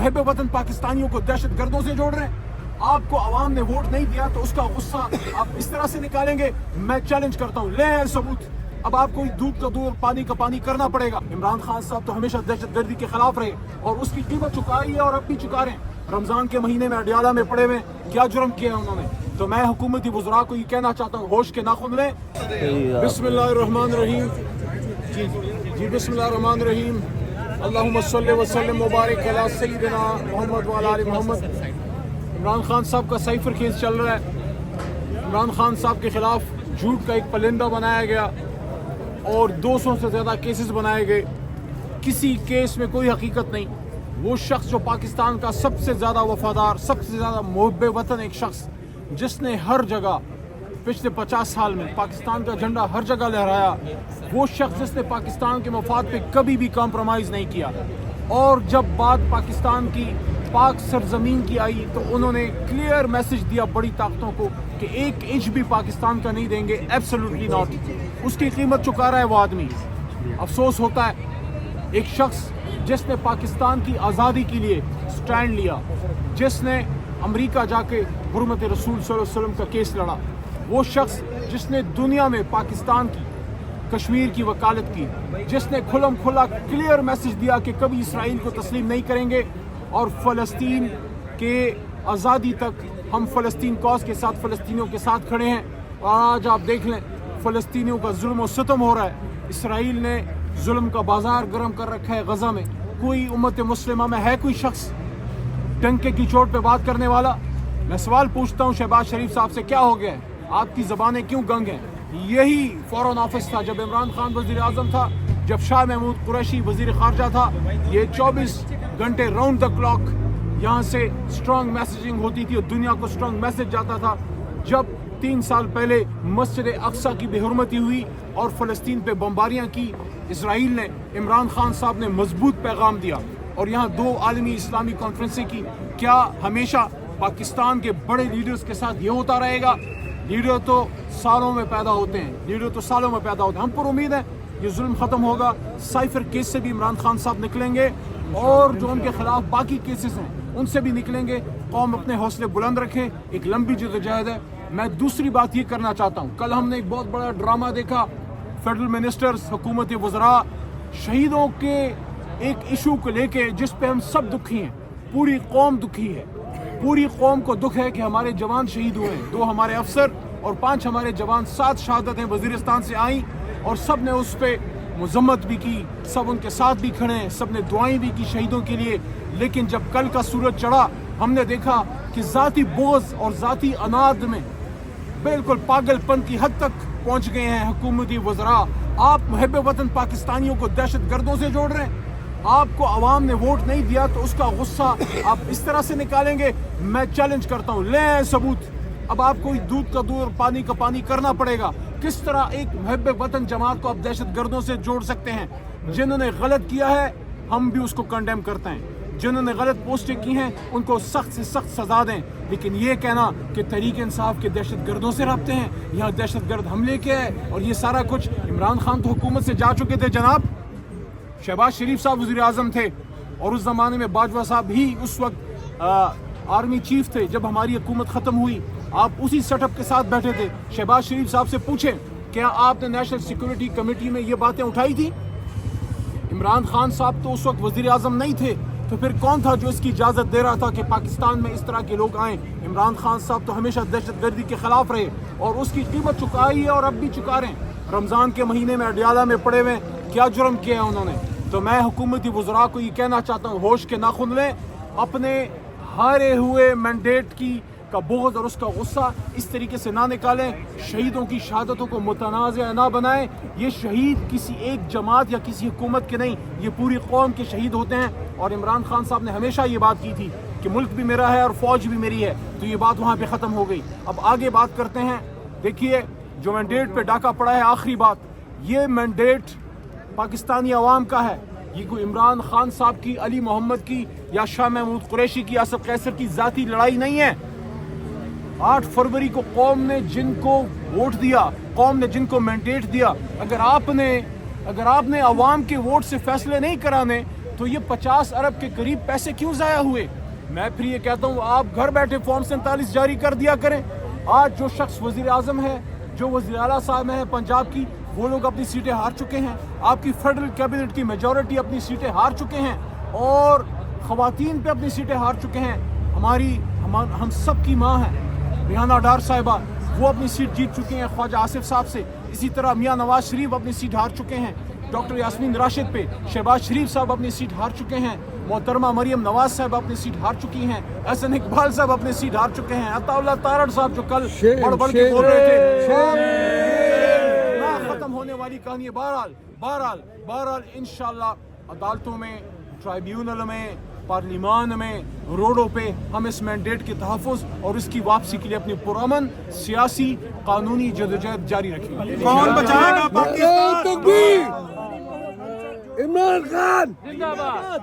محب वतन पाकिस्तानियों को दहशत गर्दों से जोड़ रहे हैं। आपको आवाम ने वोट नहीं दिया तो उसका गुस्सा आप इस तरह से निकालेंगे। मैं चैलेंज करता हूँ, ले सबूत। अब आपको दूध का दूध और पानी का पानी करना पड़ेगा। इमरान खान साहब तो हमेशा दहशत गर्दी के खिलाफ रहे और उसकी कीमत चुकाई है और अब भी चुका रहे हैं। रमजान के महीने में अडियाला में पड़े हुए क्या जुर्म किया है उन्होंने। तो मैं हुकूमती वज़रा को ये कहना चाहता हूँ, होश के नाखुन लें। बिस्मिल्लाहिर्रहमानिर्रहीम। जी बिस्मिल्लाहिर्रहमानिर्रहीम। अल्लाहुम्मा सल्लि व सल्लिम मुबारक अला सय्यिदिना मुहम्मद व अला आलि मुहम्मद। इमरान खान साहब का साइफर केस चल रहा है। इमरान खान साहब के खिलाफ झूठ का एक पलिंदा बनाया गया और 200 से ज़्यादा केसेस बनाए गए। किसी केस में कोई हकीकत नहीं। वो शख्स जो पाकिस्तान का सबसे ज़्यादा वफादार, सबसे ज़्यादा मुहब्बे वतन एक शख्स, जिसने हर जगह पिछले 50 साल में पाकिस्तान का झंडा हर जगह लहराया, वो शख्स जिसने पाकिस्तान के मफाद पे कभी भी कॉम्प्रोमाइज़ नहीं किया। और जब बात पाकिस्तान की पाक सरजमीन की आई तो उन्होंने क्लियर मैसेज दिया बड़ी ताकतों को कि 1 इंच भी पाकिस्तान का नहीं देंगे, एब्सोल्युटली नॉट। उसकी कीमत चुका रहा है वो आदमी। अफसोस होता है एक शख्स जिसने पाकिस्तान की आज़ादी के लिए स्टैंड लिया, जिसने अमेरिका जाके हुर्मत रसूल सल्लल्लाहु अलैहि वसल्लम का केस लड़ा, वो शख्स जिसने दुनिया में पाकिस्तान की कश्मीर की वकालत की, जिसने खुलम खुला क्लियर मैसेज दिया कि कभी इसराइल को तस्लीम नहीं करेंगे और फ़लस्तीन के आज़ादी तक हम फ़लस्तीन कॉज के साथ फ़लस्तीनियों के साथ खड़े हैं। और आज आप देख लें फ़लस्तीनियों का जुल्म और सितम हो रहा है। इसराइल ने जुल्म का बाजार गर्म कर रखा है गज़ा में। कोई उम्मत मुस्लिमा में है कोई शख्स डंके की चोट पे बात करने वाला? मैं सवाल पूछता हूँ शहबाज शरीफ साहब से, क्या हो गया है? आपकी ज़बानें क्यों गंग हैं? यही फॉरेन ऑफिस था जब इमरान खान वज़ीर आज़म था, जब शाह महमूद कुरैशी वज़ीर ख़ारजा था। ये 24 घंटे राउंड द क्लॉक यहाँ से स्ट्रॉन्ग मैसेजिंग होती थी और दुनिया को स्ट्रॉन्ग मैसेज जाता था। जब 3 साल पहले मस्जिद अक्सा की बेहुरमती हुई और फ़लस्तीन पे बमबारियाँ की, इसराइल ने, इमरान खान साहब ने मजबूत पैगाम दिया और यहाँ 2 आलमी इस्लामी कॉन्फ्रेंसें की। क्या हमेशा पाकिस्तान के बड़े लीडर्स के साथ ये होता रहेगा? लीडर तो सालों में पैदा होते हैं, हम पर उम्मीद है ये जुल्म ख़त्म होगा। साइफर केस से भी इमरान खान साहब निकलेंगे और जो उनके खिलाफ बाकी केसेस हैं उनसे भी निकलेंगे। कौम अपने हौसले बुलंद रखें, एक लंबी जद्दोजहद है। मैं दूसरी बात ये करना चाहता हूँ, कल हमने एक बहुत बड़ा ड्रामा देखा। फेडरल मिनिस्टर्स, हुकूमत वज़रा शहीदों के एक इशू को लेके जिस पे हम सब दुखी हैं, पूरी कौम दुखी है। पूरी कौम को दुख है कि हमारे जवान शहीद हुए हैं। 2 हमारे अफसर और 5 हमारे जवान, 7 शहादतें वज़ीरिस्तान से आई और सब ने उस पर मज़म्मत भी की, सब उनके साथ भी खड़े हैं, सब ने दुआएं भी की शहीदों के लिए। लेकिन जब कल का सूरज चढ़ा, हमने देखा कि ज़ाती बोझ और ज़ाती अनाद में बिल्कुल पागलपन की हद तक पहुँच गए हैं हुकूमती वज़रा। आप मुहब्ब वतन पाकिस्तानियों को दहशत गर्दों से जोड़ रहे हैं। आपको आवाम ने वोट नहीं दिया तो उसका गुस्सा आप इस तरह से निकालेंगे। मैं चैलेंज करता हूँ, ले सबूत। अब आपको दूध का दूध और पानी का पानी करना पड़ेगा। किस तरह एक मुहब्ब वतन जमात को आप दहशत गर्दों से जोड़ सकते हैं? जिन्होंने गलत किया है हम भी उसको कंडेम करते हैं, जिन्होंने गलत पोस्टें की हैं उनको सख्त से सख्त सजा दें। लेकिन ये कहना कि तहरीक इंसाफ के दहशत गर्दों से रबते हैं, यहाँ दहशत गर्द हमले के है और ये सारा कुछ, इमरान खान तो हुकूमत से जा चुके थे जनाब। शहबाज शरीफ साहब वज़ीर आज़म थे और उस ज़माने में बाजवा साहब ही उस वक्त आर्मी चीफ थे। जब हमारी हुकूमत ख़त्म हुई आप उसी सेटअप के साथ बैठे थे। शहबाज शरीफ साहब से पूछें, क्या आपने नेशनल सिक्योरिटी कमेटी में ये बातें उठाई थी? इमरान खान साहब तो उस वक्त वज़ीर आज़म नहीं थे, तो फिर कौन था जो इसकी इजाज़त दे रहा था कि पाकिस्तान में इस तरह के लोग आएँ? इमरान खान साहब तो हमेशा दहशत गर्दी के ख़िलाफ़ रहे और उसकी कीमत चुकाई है और अब भी चुका रहे हैं। रमज़ान के महीने में अडियाला में पड़े हुए क्या जुर्म किया है उन्होंने। तो मैं हुकूमती वज़रा को ये कहना चाहता हूँ, होश के नाखुन लें। अपने हारे हुए मैंडेट की का बोझ और उसका गुस्सा इस तरीके से ना निकालें। शहीदों की शहादतों को मुतनाज़ ना बनाएं। ये शहीद किसी एक जमात या किसी हुकूमत के नहीं, ये पूरी कौम के शहीद होते हैं। और इमरान खान साहब ने हमेशा ये बात की थी कि मुल्क भी मेरा है और फ़ौज भी मेरी है, तो ये बात वहाँ पे ख़त्म हो गई। अब आगे बात करते हैं। देखिए, जो मैंडेट पे डाका पड़ा है, आखिरी बात, ये मैंडेट पाकिस्तानी अवाम का है। ये कोई इमरान खान साहब की, अली मोहम्मद की या शाह महमूद कुरैशी की, आसफ कैसर की ज़ाती लड़ाई नहीं है। 8 फरवरी को कौम ने जिनको वोट दिया, कौम ने जिनको मैंडेट दिया, अगर आपने अवाम के वोट से फैसले नहीं कराने तो ये 50 अरब के करीब पैसे क्यों ज़ाया हुए? मैं फिर ये कहता हूँ आप घर बैठे फॉर्म 47 जारी कर दिया करें। आज जो शख्स वज़ीर आज़म है, जो वज़ीर आला साहब हैं पंजाब की, वो लोग अपनी सीटें हार चुके हैं। आपकी फेडरल कैबिनेट की मेजॉरिटी अपनी सीटें हार चुके हैं और ख़वातीन पे अपनी सीटें हार चुके हैं। हम सब की माँ है रिहाना डार साहिबा, वो अपनी सीट जीत चुके हैं ख्वाजा आसिफ साहब से। इसी तरह मियाँ नवाज शरीफ अपनी सीट हार चुके हैं। डॉक्टर यास्मीन राशिद पे शहबाज शरीफ साहब अपनी सीट हार चुके हैं। मोहतरमा मरियम नवाज साहब अपनी सीट हार चुकी हैं। एहसन इकबाल साहब अपनी सीट हार चुके हैं। अताउल्लाह तारड़ साहब जो कल बढ़ के बोल रहे थे, ना खत्म होने वाली कहानी है। बहरहाल इंशाअल्लाह अदालतों में, ट्राइब्यूनल में, पार्लिमान में, रोडों पे हम इस मैंडेट के तहफ़्फ़ुज़ और इसकी वापसी के लिए अपनी पुरअमन सियासी कानूनी जदोजहद जारी रखेंगे। कौन बचाएगा पाकिस्तान? इमरान खान जिंदाबाद।